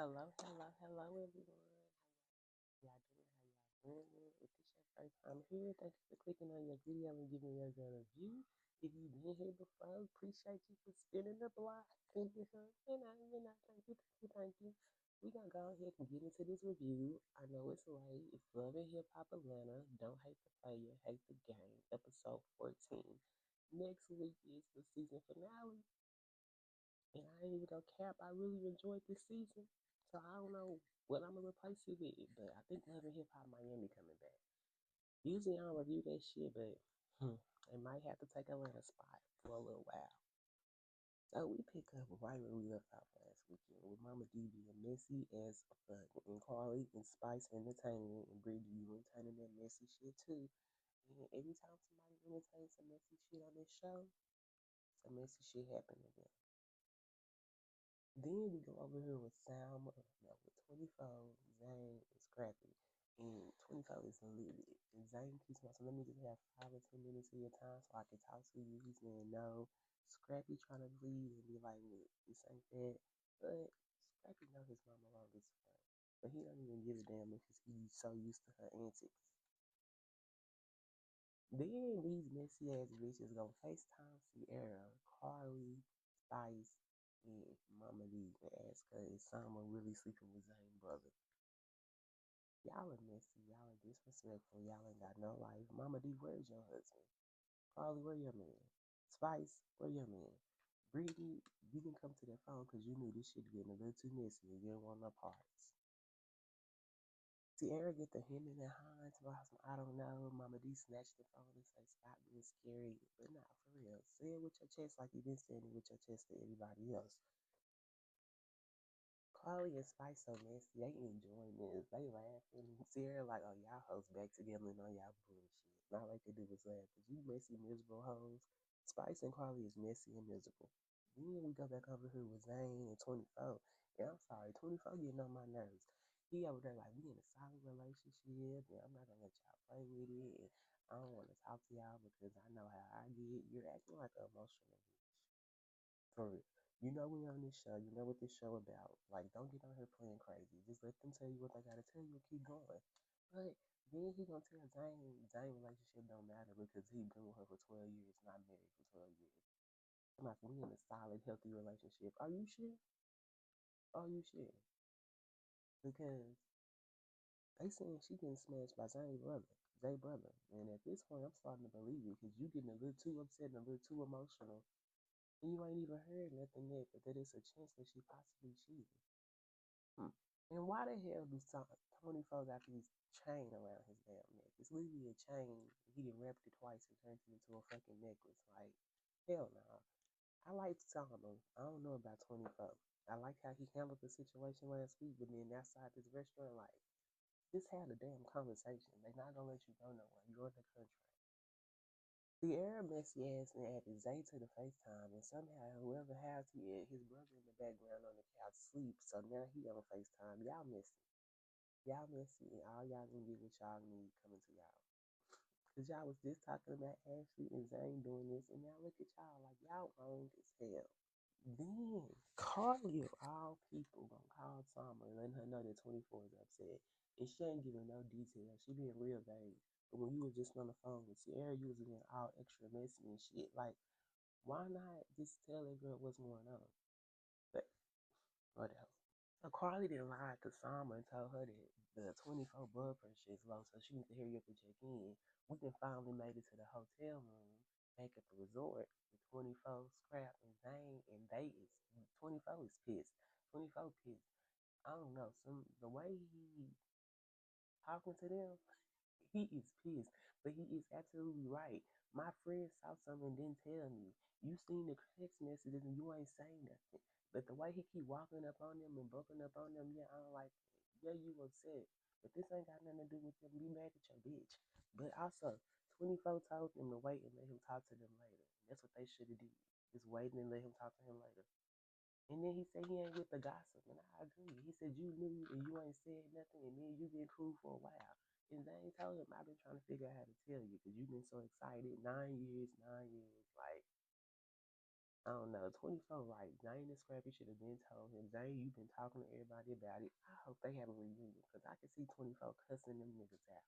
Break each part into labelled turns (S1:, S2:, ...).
S1: Hello, everyone. How y'all doing? How y'all doing? If this your first time here, thank you for clicking on your video and giving your girl a view. If you've been here before, appreciate you for spinning the block. Thank you, thank you, thank you, thank you. We gonna go ahead and get into this review. I know it's late. It's Love and Hip Hop Atlanta. Don't hate the player, hate the game. Episode 14. Next week is the season finale. And I ain't even gonna cap, I really enjoyed this season. So I don't know what I'm gonna replace it with, but I think Love and Hip Hop Miami coming back. Usually I don't review that shit, but it might have to take Atlanta spot for a little while. So we pick up right where we left off last weekend with Mama D being messy as fuck, and Carly and Spice entertaining, and Brittany you entertaining that messy shit too. And every time somebody entertains some messy shit on this show, some messy shit happen to them. Then we go over here with Salma, no, with 24, Zane, and Scrappy. And 24 is livid. And Zane keeps saying, so let me just have 5 or 10 minutes of your time so I can talk to you. He's saying no. Scrappy trying to leave and be like, look, this ain't that. But Scrappy know his mama wrong as fuck. But he don't even give a damn because he's so used to her antics. Then these messy ass bitches go FaceTime Sierra, Carly, Spice, and Mama D and ask her is Sama really sleeping with Zayn brother. Y'all are messy, y'all are disrespectful, y'all ain't got no life. Mama D, where's your husband? Carly, where your man? Spice, where your man? Brittany, you can come to that phone because you knew this shit getting a little too messy and you don't want no parts. Sierra get the him and the Hines about some I don't know. Mama D snatched the phone and say stop being scary. But not for real. Say it with your chest like you been saying it with your chest to everybody else. Carly and Spice so messy. They enjoying this. They laughing. Sierra like, oh y'all hoes back together and on y'all bullshit. Not like they do was laugh. Cause you messy, miserable hoes. Spice and Carly is messy and miserable. Then we go back over here with Zane and 24. And I'm sorry, 24 getting on my nerves. He over there like, we in a solid relationship and I'm not gonna let y'all play with it. And I don't want to talk to y'all because I know how I get. You're acting like an emotional bitch. For real. You know we on this show. You know what this show about. Like, don't get on here playing crazy. Just let them tell you what they gotta tell you and keep going. But then he gonna tell Zane relationship don't matter because he been with her for 12 years, not married for 12 years. I'm like, we in a solid, healthy relationship. Are you sure? Are you sure? Because they saying she getting smashed by Zay brother. And at this point, I'm starting to believe it because you getting a little too upset and a little too emotional. And you ain't even heard nothing yet, but that it's a chance that she possibly cheated. And why the hell do 24 got this chain around his damn neck? It's literally a chain. He done wrapped it twice and turned it into a fucking necklace. Like, hell no. I like Solomon. I don't know about 24. I like how he handled the situation last week, but then outside this restaurant, like, just had a damn conversation. They not gonna let you go nowhere. You're in the country. The Arab messy ass and added Zay to the FaceTime, and somehow whoever has he is, his brother in the background on the couch sleep, so now he on FaceTime. Y'all messy. Y'all messy, and all y'all gonna get what y'all need coming to y'all. Cause y'all was just talking about Ashley and Zane doing this, and now look at y'all like y'all owned as hell. Then Carly of all people gonna call Summer and letting her know that 24 is upset. And she ain't giving no details. She being real vague. But when you was just on the phone with Sierra, you was being all extra messy and shit. Like, why not just tell that girl what's going on? But whatever. So Carly didn't lie to Summer and told her that the 24 blood pressure is low, so she needs to hurry up and check in. We then finally made it to the hotel room back at the resort with 24 Scrap and Zane, and they is 24 is pissed. 24 pissed. I don't know, the way he talking to them, he is pissed, but he is absolutely right. My friend saw something and didn't tell me. You seen the text messages and you ain't saying nothing. But the way he keep walking up on them and broken up on them, yeah, I don't like it. Yeah, you upset. But this ain't got nothing to do with them. Be mad at your bitch. But also, 24 told them to wait and let him talk to them later. That's what they should have did. Just waiting and let him talk to him later. And then he said he ain't with the gossip, and I agree. He said you knew and you ain't said nothing, and me and you been cool for a while. And they ain't told him I've been trying to figure out how to tell you because you've been so excited. 9 years, 9 years. Like, I don't know. 24 right. Zane and Scrappy should have been told him, Zane, you've been talking to everybody about it. I hope they have a reunion because I can see 24 cussing them niggas out.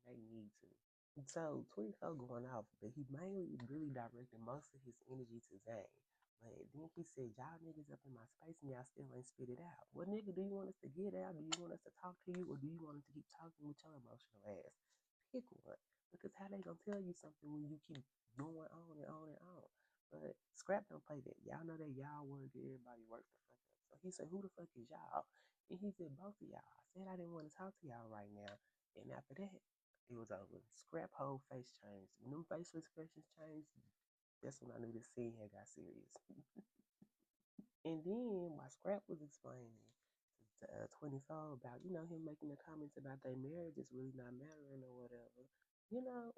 S1: And they need to. So 24 going off, but he mainly really directed most of his energy to Zane. But then he said, y'all niggas up in my space and y'all still ain't spit it out. What nigga do you want us to get out? Do you want us to talk to you or do you want us to keep talking with your emotional ass? Pick one. Because how they gonna tell you something when you keep going on and on and on? But Scrap don't play that. Y'all know that y'all work, everybody works the fuck up. So he said, who the fuck is y'all? And he said, both of y'all. I said I didn't want to talk to y'all right now. And after that, it was over. Scrap whole face changed. When them facial expressions changed, that's when I knew the scene had got serious. And then while Scrap was explaining to 24 about, him making the comments about their marriage is really not mattering or whatever, you know,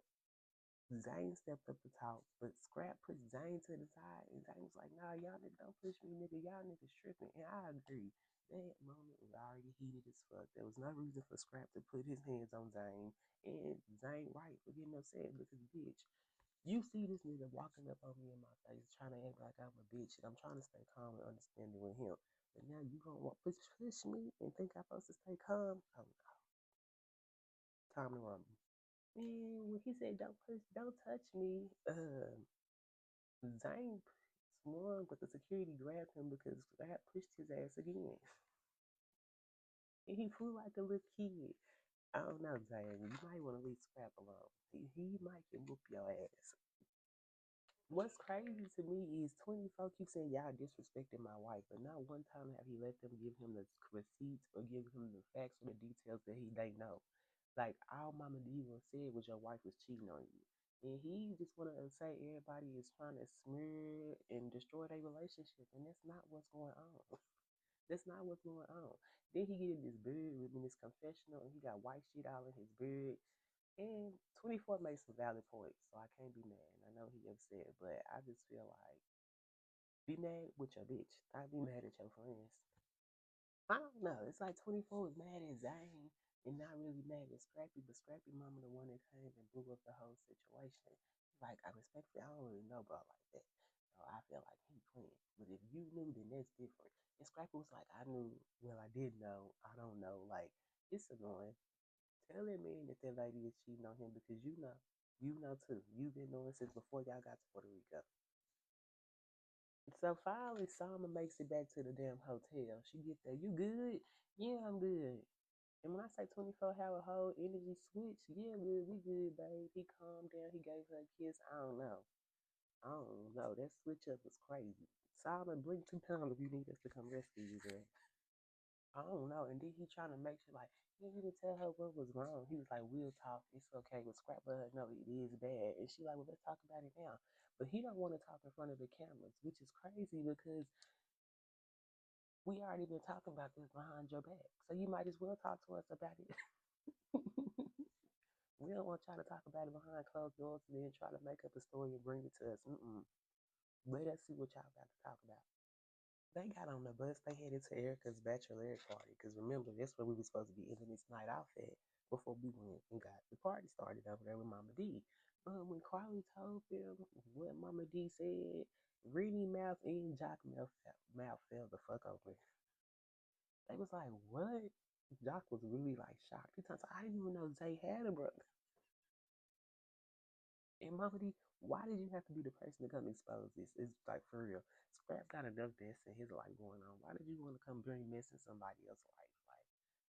S1: Zane stepped up to talk, but Scrap put Zane to the side, and Zane was like, nah, y'all niggas don't push me, nigga. Y'all niggas tripping. And I agree. That moment was already heated as fuck. There was no reason for Scrap to put his hands on Zane. And Zane right for getting upset because, bitch, you see this nigga walking up on me in my face trying to act like I'm a bitch, and I'm trying to stay calm and understanding with him. But now you gonna push me and think I'm supposed to stay calm? Oh no. Calm and rumble. Man, when he said don't touch me, Zane swung, but the security grabbed him because Scrap pushed his ass again. And he flew like a little kid. I don't know, Zane. You might want to leave Scrap alone. He might can whoop your ass. What's crazy to me is 24 keep saying y'all disrespecting my wife, but not one time have he let them give him the receipts or give him the facts or the details that they know. Like all Mama D said was your wife was cheating on you. And he just wanted to say everybody is trying to smear and destroy their relationship, and that's not what's going on. That's not what's going on. Then he get in this beard with this confessional, and he got white shit all in his beard. And 24 made some valid points, so I can't be mad. I know he upset, but I just feel like be mad with your bitch. Not be mad at your friends. I don't know. It's like 24 was mad at Zane and not really mad at Scrappy, but Scrappy mama the one that came and blew up the whole situation. Like I respectfully, I don't really know bro like that. So I feel like he playing. But if you knew, then that's different. And Scrappy was like, I knew, well, I did know, I don't know. Like, it's annoying. Tell that man that that lady is cheating on him because you know. You know too. You've been knowing since before y'all got to Puerto Rico. So finally, Sama makes it back to the damn hotel. She get there. You good? Yeah, I'm good. And when I say 24 have a whole energy switch, yeah, good, we good, babe. He calmed down. He gave her a kiss. I don't know. I don't know. That switch up was crazy. Solomon, blink 2 times if you need us to come rescue you, girl. I don't know. And then he trying to make sure, like, he didn't tell her what was wrong. He was like, we'll talk. It's okay. With Scrap, but her, no, it is bad. And she like, well, let's talk about it now. But he don't want to talk in front of the cameras, which is crazy because we already been talking about this behind your back. So you might as well talk to us about it. We don't want y'all to talk about it behind closed doors and then try to make up a story and bring it to us. Mm-mm. Let us see what y'all about to talk about. They got on the bus. They headed to Erica's bachelorette party. Because remember, that's where we were supposed to be ending this night off at before we went and got the party started over there with Mama D. But when Carly told them what Mama D said, Rennie mouth and Jock mouth fell the fuck open. They was like, what? Jock was really like shocked. He told us, I didn't even know Zay had a brother. And Mama D, why did you have to be the person to come expose this? It's like for real. Scrap got enough mess in his life going on. Why did you want to come bring mess in somebody else's life? Like,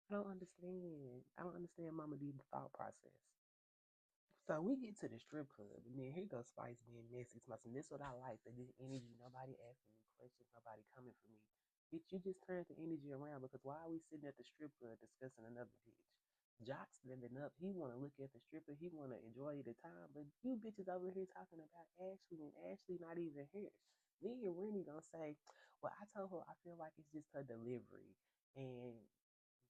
S1: I don't understand. I don't understand Mama D's thought process. So we get to the strip club, and then here goes Spice being messy. It's like, this what I like. The good energy. Nobody asking me questions. Nobody coming for me. Bitch, you just turned the energy around because why are we sitting at the strip club discussing another bitch? Jock's living up. He want to look at the stripper. He want to enjoy the time. But you bitches over here talking about Ashley and Ashley not even here. Then Rennie gonna say, well, I told her I feel like it's just her delivery. And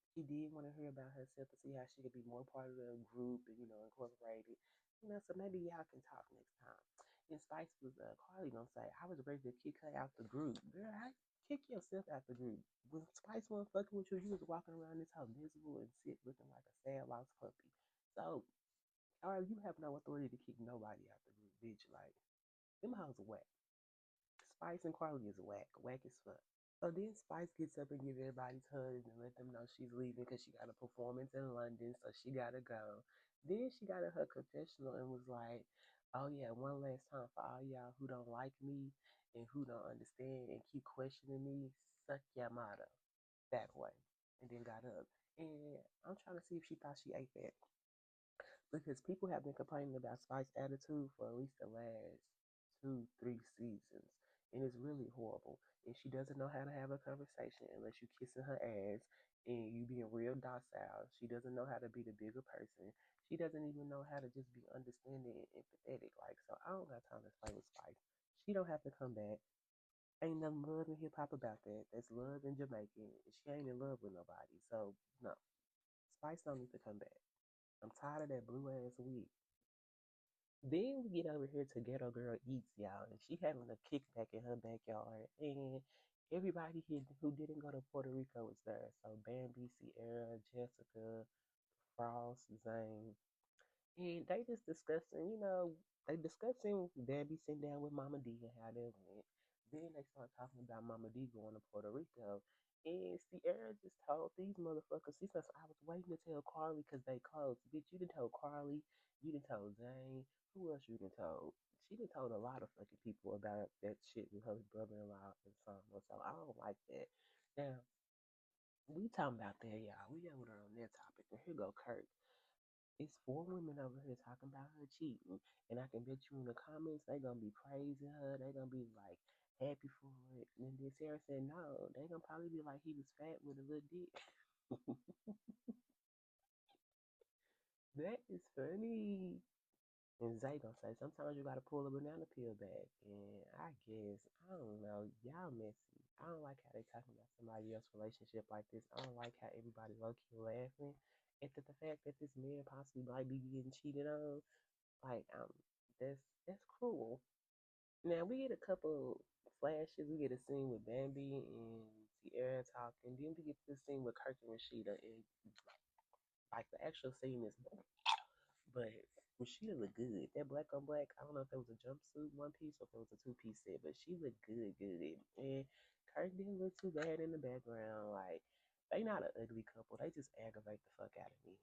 S1: she did want to hear about herself to see how she could be more part of the group and, incorporated. So maybe y'all can talk next time. And Spice was Carly gonna say, I was ready to kick her out the group. Girl, I kick yourself out the group. When Spice wasn't fucking with you, you was walking around this house miserable and sick looking like a sad lost puppy. So, all right, you have no authority to kick nobody out the group, bitch. Like, them hoes whack. Spice and Carly is whack, whack as fuck. So then Spice gets up and give everybody hugs and let them know she's leaving because she got a performance in London, so she gotta go. Then she got in her confessional and was like, "Oh yeah, one last time for all y'all who don't like me and who don't understand and keep questioning me, suck your motto that way." And then got up. And I'm trying to see if she thought she ate that because people have been complaining about Spice's attitude for at least the last 2, 3 seasons, and it's really horrible. And she doesn't know how to have a conversation unless you kissing her ass and you being real docile. She doesn't know how to be the bigger person. She doesn't even know how to just be understanding and empathetic. Like, so I don't got time to play with Spice. She don't have to come back. Ain't nothing love in hip hop about that. That's love in Jamaican. She ain't in love with nobody. So no, Spice don't need to come back. I'm tired of that blue ass wig. Then we get over here to Ghetto Girl Eats, y'all, and she having a kickback in her backyard, and everybody here who didn't go to Puerto Rico was there. So Bambi, Sierra, Jessica, Frost, Zane, and they just discussing, they discussing Debbie sitting down with Mama D and how that went. Then they start talking about Mama D going to Puerto Rico. And Sierra just told these motherfuckers, she says, I was waiting to tell Carly because they closed. Bitch, you done told Carly, you done told Zane, who else you done told? She done told a lot of fucking people about that shit with her brother-in-law and son. So I don't like that. Now, we talking about that, y'all. We over there on that topic. And here go Kurt. It's 4 women over here talking about her cheating, and I can bet you in the comments they gonna be praising her. They gonna be like happy for it. And then Sarah said no. They gonna probably be like he was fat with a little dick. That is funny. And Zay gonna say sometimes you gotta pull a banana peel back. And I guess I don't know. Y'all messy. I don't like how they talking about somebody else's relationship like this. I don't like how everybody low key laughing at the fact that this man possibly might be getting cheated on. Like, that's cruel. Now we get a couple flashes. We get a scene with Bambi and Sierra talking. Then we get this scene with Kirk and Rashida, and like the actual scene is, but Rashida looked good. That black on black. I don't know if it was a jumpsuit one piece or if it was a two-piece set, but she looked good, good. And Kirk didn't look too bad in the background. Like they not an ugly couple. They just aggravate the fuck out of me.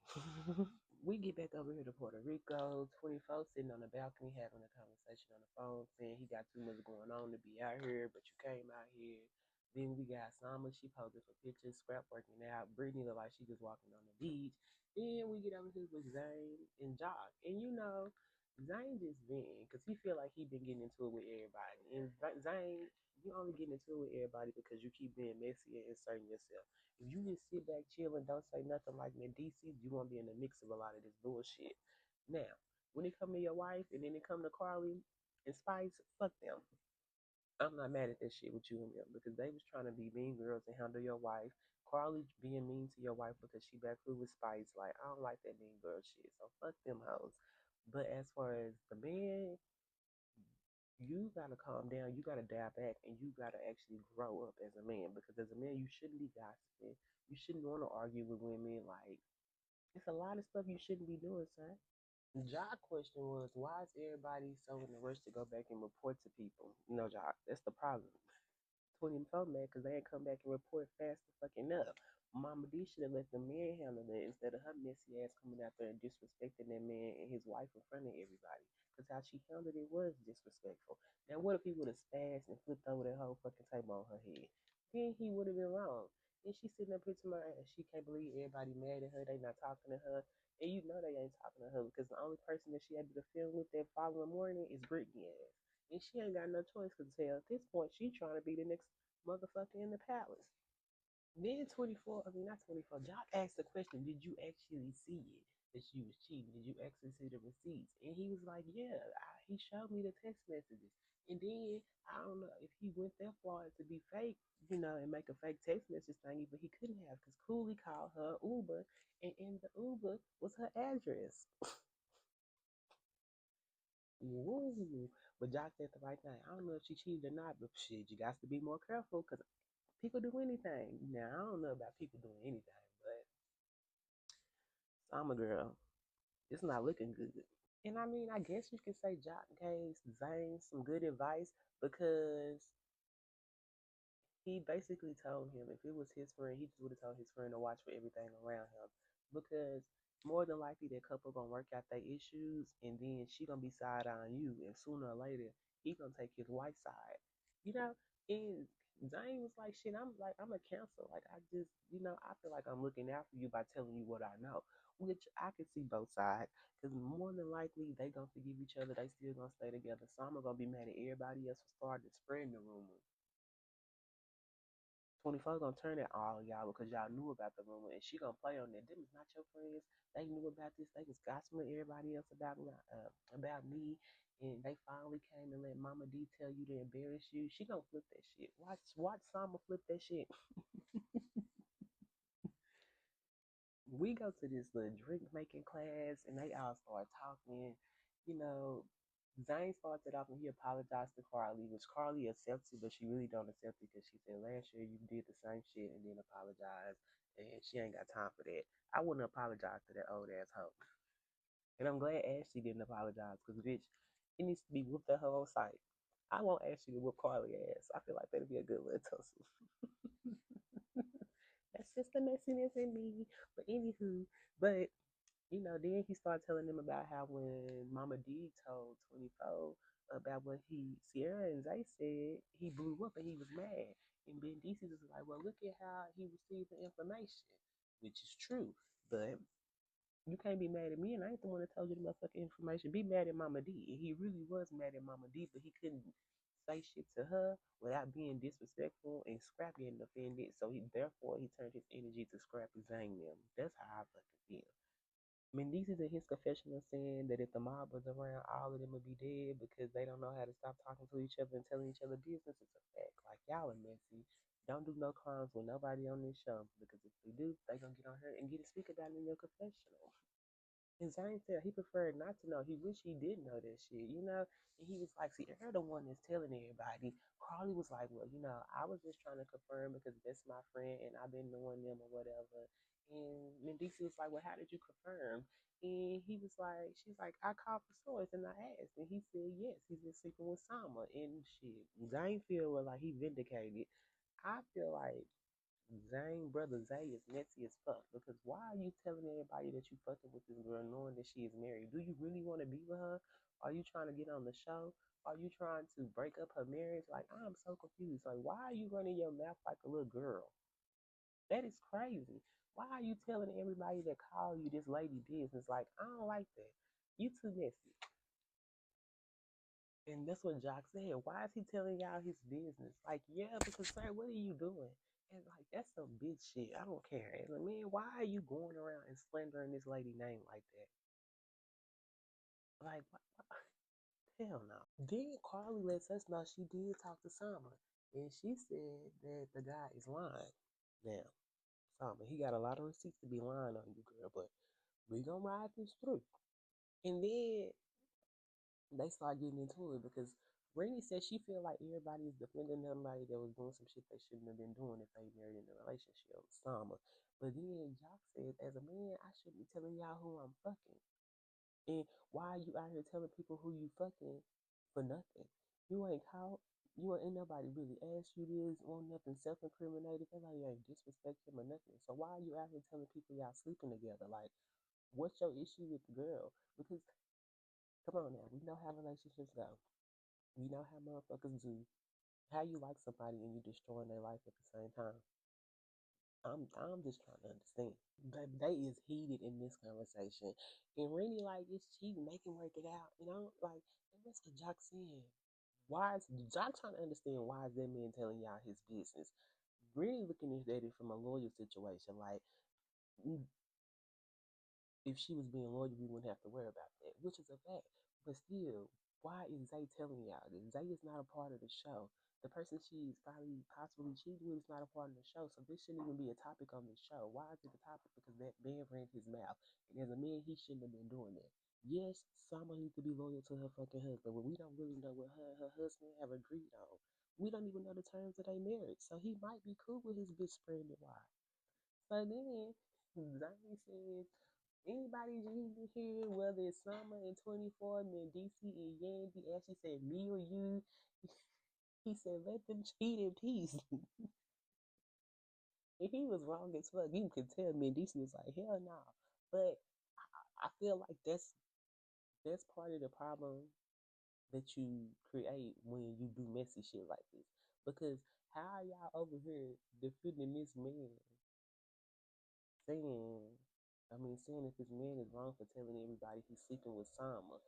S1: We get back over here to Puerto Rico. 24 sitting on the balcony having a conversation on the phone saying he got too much going on to be out here, but you came out here. Then we got Sama, she posted for pictures, scrap working out. Brittany looked like she just walking on the beach. Then we get over here with Zane and Jock. And Zane just been, because he feel like he been getting into it with everybody. And Zane, you only getting into it with everybody because you keep being messy and inserting yourself. If you just sit back, chill, and don't say nothing like Medici, you won't be in the mix of a lot of this bullshit. Now, when it come to your wife and then it come to Carly and Spice, fuck them. I'm not mad at that shit with you and them because they was trying to be mean girls and handle your wife. Carly being mean to your wife because she back with Spice. Like, I don't like that mean girl shit. So fuck them hoes. But as far as the man, you gotta calm down. You gotta dial back, and you gotta actually grow up as a man. Because as a man, you shouldn't be gossiping. You shouldn't want to argue with women. Like it's a lot of stuff you shouldn't be doing, sir. Jock question was, why is everybody so in a rush to go back and report to people? No, Jock, that's the problem. 24 mad because they ain't come back and report fast the fucking up. Mama D should have let the man handle it instead of her messy ass coming out there and disrespecting that man and his wife in front of everybody. Because how she handled it was disrespectful. Now, what if he would have spazzed and flipped over that whole fucking table on her head? Then he would have been wrong. Then she sitting up here to my ass. She can't believe everybody mad at her. They not talking to her. And you know they ain't talking to her because the only person that she able to film with that following morning is Brittany ass. And she ain't got no choice because hell, at this point, she trying to be the next motherfucker in the palace. Then 24, I mean, not 24, Jock asked the question, did you actually see it that she was cheating? Did you actually see the receipts? And he was like, yeah, he showed me the text messages. And then, I don't know if he went that far to be fake, and make a fake text message thingy, but he couldn't have because Cooley called her Uber, and in the Uber was her address. Woo. But Jock said the right thing. I don't know if she cheated or not, but shit, you got to be more careful because people do anything. Now, I don't know about people doing anything, but I'm a girl. It's not looking good. And I mean, I guess you could say Jock gave Zane some good advice because He basically told him if it was his friend, he just would have told his friend to watch for everything around him because more than likely that couple gonna work out their issues and then she gonna be side on you and sooner or later he gonna take his wife's side. You know, and Zane was like, shit, I'm a counselor. Like I just I feel like I'm looking out for you by telling you what I know. Which I can see both sides. Cause more than likely they gonna forgive each other, they still gonna stay together. So I'm gonna be mad at everybody else for starting spreading the rumor. 24 gonna turn at all y'all because y'all knew about the rumor and she gonna play on that. Them is not your friends. They knew about this. They was gossiping everybody else about me. And they finally came and let Mama D tell you to embarrass you. She gonna flip that shit. Watch Sama flip that shit. We go to this little drink making class and they all start talking. You know, Zane started off and he apologized to Carly, which Carly accepted, but she really don't accept it because she said last year you did the same shit and then apologized, and she ain't got time for that. I wouldn't apologize to that old ass hoe, and I'm glad Ashley didn't apologize because bitch, it needs to be whooped the whole site. I want Ashley to whoop Carly ass. I feel like that'd be a good little tussle. That's just the messiness in me. But anywho, but then he started telling them about how when Mama D told 24 about what Sierra and Zay said, he blew up and he was mad. And Ben DC was like, well, look at how he received the information, which is true. But you can't be mad at me, and I ain't the one that told you the motherfucking information. Be mad at Mama D. And he really was mad at Mama D, but he couldn't say shit to her without being disrespectful and Scrap getting offended. So he turned his energy to Scrap and Zang them. That's how I fucking feel. Mendeecees in his confessional saying that if the mob was around, all of them would be dead because they don't know how to stop talking to each other and telling each other business. It's a fact. Like y'all are messy. Don't do no crimes with nobody on this show because if they do, they gonna get on her and get to speak about it in your confessional. And Zane said he preferred not to know. He wish he did know that shit. And he was like, see, you're the one that's telling everybody. Carly was like, well, I was just trying to confirm because that's my friend and I've been knowing them or whatever. And Mendici was like, well, how did you confirm? And he was like, she's like, I called for source and I asked. And he said, yes, he's been sleeping with Sama. And shit, Zane feel like he vindicated. I feel like Zane, brother Zay is messy as fuck because why are you telling everybody that you fucking with this girl knowing that she is married? Do you really want to be with her? Are you trying to get on the show? Are you trying to break up her marriage? Like, I'm so confused. Like, why are you running your mouth like a little girl? That is crazy. Why are you telling everybody that call you this lady business? Like, I don't like that. You too messy. And that's what Jock said. Why is he telling y'all his business? Like, yeah, because sir, what are you doing? And like, that's some bitch shit. I don't care. And like, man, why are you going around and slandering this lady name like that? Like, hell no. Then Carly lets us know she did talk to Sama, and she said that the guy is lying. Now, Sama, he got a lot of receipts to be lying on you, girl, but we gonna ride this through. And then they start getting into it because Rainey said she feel like everybody is defending somebody that was doing some shit they shouldn't have been doing if they married in a relationship. Sama. But then Jock says, as a man, I shouldn't be telling y'all who I'm fucking. And why are you out here telling people who you fucking for nothing? You ain't caught. Ain't nobody really asked you this, want nothing self-incriminated. They like you ain't disrespect him or nothing. So why are you out here telling people y'all sleeping together? Like, what's your issue with the girl? Because come on now, we know how relationships go. We know how motherfuckers do. How you like somebody and you destroying their life at the same time. I'm just trying to understand. But they is heated in this conversation. And Rennie like it's cheating, make him work it out. Like and that's what Jock saying. Why is Jock trying to understand why is that man telling y'all his business? Really looking at it from a lawyer situation, like if she was being loyal, we wouldn't have to worry about that, which is a fact. But still, why is Zay telling y'all this? Zay is not a part of the show. The person she's probably possibly cheating with is not a part of the show, so this shouldn't even be a topic on the show. Why is it a topic? Because that man ran his mouth, and as a man, he shouldn't have been doing that. Yes, someone needs to be loyal to her fucking husband, but we don't really know what her and her husband have agreed on. We don't even know the terms of their marriage, so he might be cool with his bitch spreading it wide. So then Zane says, anybody in here, whether it's Summer and 24, Mendici and Yandy, Ashley said me or you. He said, let them cheat in peace. And he was wrong as fuck. You could tell Mendici was like, hell no. But I feel like that's part of the problem that you create when you do messy shit like this. Because how y'all over here defending this man saying, saying if this man is wrong for telling everybody he's sleeping with Sama.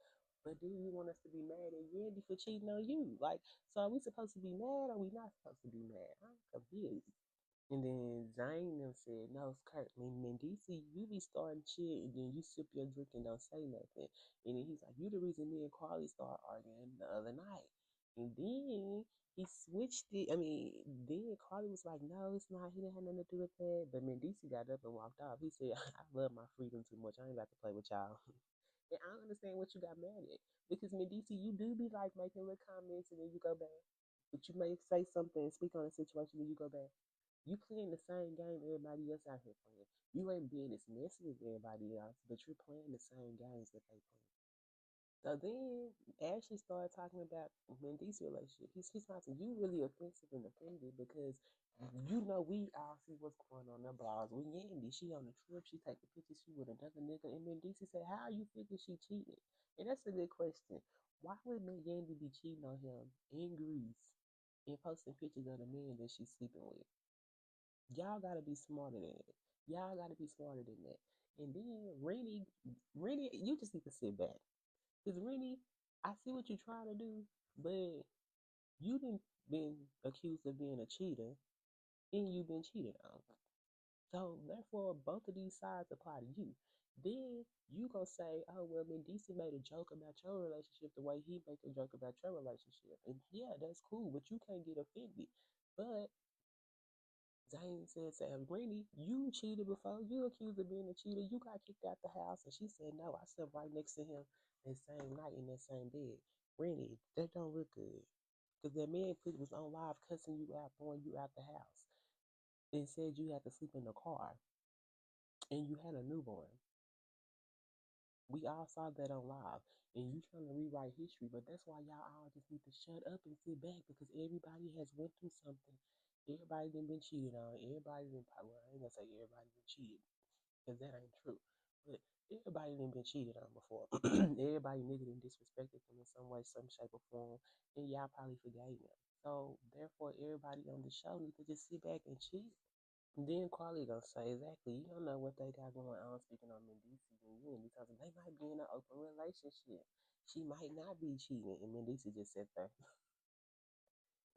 S1: But then you want us to be mad at Randy for cheating on you. Like, so are we supposed to be mad or are we not supposed to be mad? I'm confused. And then Zane them said, no, it's Kurt. I mean, Mendici, you be starting shit and then you sip your drink and don't say nothing. And then he's like, you the reason me and Carly started arguing the other night. And then he switched it. Then Carly was like, no, it's not. He didn't have nothing to do with that. But Mendici got up and walked off. He said, I love my freedom too much. I ain't about to play with y'all. And I don't understand what you got mad at. Because Mendici, you do be like making little comments and then you go back. But you may say something and speak on a situation and you go back. You playing the same game everybody else out here playing. You ain't being as messy as everybody else, but you're playing the same games that they play. So then Ashley started talking about Mendice's relationship. He's not you really offensive and offended because you know we all see what's going on in the blogs. When Yandy, she on the trip, she taking pictures, she with another nigga, and Mendice said, how you figure she cheated? And that's a good question. Why would Yandy be cheating on him in Greece and posting pictures of the man that she's sleeping with? Y'all gotta be smarter than that. Y'all gotta be smarter than that. And then Rennie, you just need to sit back. Because Rennie, I see what you're trying to do, but you didn't been accused of being a cheater and you've been cheated on. So therefore both of these sides apply to you. Then you gonna say, oh well, Mendici made a joke about your relationship the way he made a joke about your relationship. And yeah, that's cool, but you can't get offended. But Zane said to Rennie, you cheated before. You accused of being a cheater. You got kicked out the house. And she said, no, I slept right next to him that same night in that same bed. Rennie, that don't look good. Because that man was on live cussing you out, throwing you out the house. And said you had to sleep in the car. And you had a newborn. We all saw that on live. And you trying to rewrite history. But that's why y'all all just need to shut up and sit back. Because everybody has went through something. Everybody done been cheated on. Everybody done, well, I ain't gonna say everybody been cheated, because that ain't true. But everybody done been cheated on before. Everybody nigga done disrespected them in some way, some shape or form, and y'all probably forgave them. So therefore, everybody on the show need to just sit back and chill. And then Carly gonna say, exactly, you don't know what they got going on. Speaking on Mendici and you, and because they might be in an open relationship. She might not be cheating, and Mendici just sat there.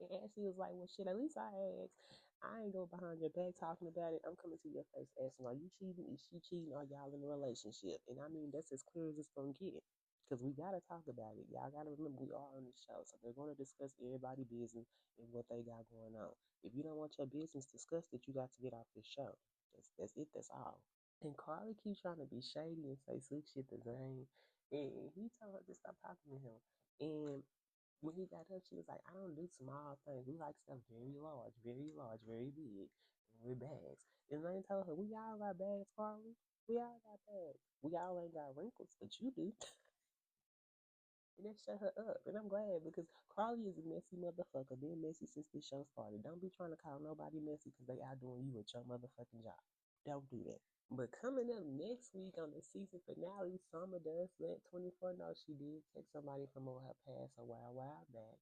S1: And Ashley was like, well, shit, at least I asked. I ain't go behind your back talking about it. I'm coming to your face asking, are you cheating? Is she cheating? Are y'all in a relationship? And that's as clear as it's going to get. Because we got to talk about it. Y'all got to remember, we are on the show. So they're going to discuss everybody's business and what they got going on. If you don't want your business discussed, that you got to get off this show. That's it. That's all. And Carly keeps trying to be shady and say slick shit to Zane. And he told her to stop talking to him. And when he got up, she was like, I don't do small things. We like stuff very large, very big, and with bags. And I told her, we all got bags, Carly. We all got bags. We all ain't got wrinkles, but you do. And that shut her up. And I'm glad because Carly is a messy motherfucker. Been messy since this show started. Don't be trying to call nobody messy because they out doing you at your motherfucking job. Don't do that. But coming up next week on the season finale, Summer does let 24 know she did text somebody from her past a while back.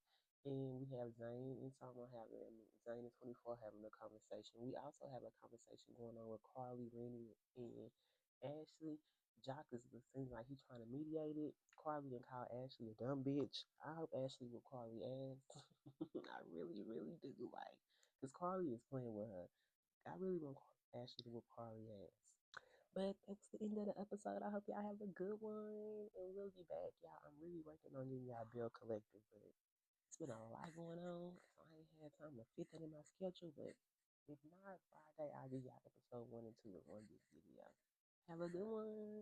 S1: And we have Zane and Summer Zane and 24 having a conversation. We also have a conversation going on with Carly, Rennie, and Ashley. Jock is it seems like he's trying to mediate it. Carly and call Ashley a dumb bitch. I hope Ashley will Carly ass. I really, really do like, because Carly is playing with her. I really want Ashley to whoop Carly ass. But that's the end of the episode. I hope y'all have a good one. And we'll be back, y'all. I'm really working on getting y'all bill collective, but it's been a lot going on. So I ain't had time to fit that in my schedule. But if not, Friday, I'll give y'all episode 1 and 2 in one big video. Have a good one.